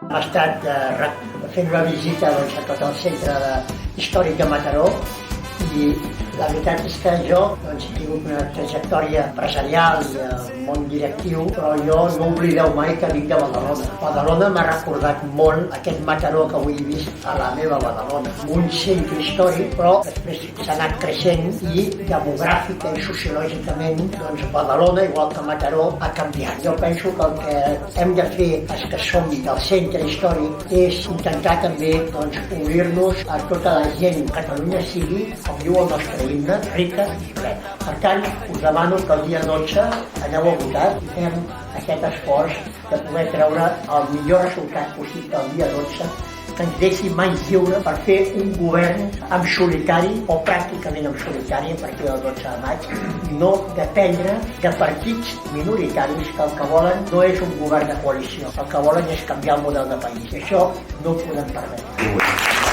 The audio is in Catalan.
Hem estat fent una visita a tot el centre històric de Mataró i la veritat és que jo he tingut una trajectòria empresarial i al món directiu, però jo no oblideu mai que vinc de Badalona. Badalona m'ha recordat molt aquest Mataró que avui he vist a la meva Badalona. Un centre històric, però després s'ha anat creixent i demogràfica i sociològicament Badalona, igual que Mataró, ha canviat. Jo penso que el que hem de fer els que som del centre històric és intentar també obrir-nos a tota la gent. Catalunya sigui, com diu el nostre himne, rica i plena. Per tant, us demano que el dia 12 aneu a votar i fem aquest esforç de poder treure el millor resultat possible el dia 12, que ens deixi mans lliure per fer un govern en solitari o pràcticament en solitari a partir del 12 de maig i no dependre de partits minoritaris que el que volen no és un govern de coalició, el que volen és canviar el model de país. I això no ho podem permetre.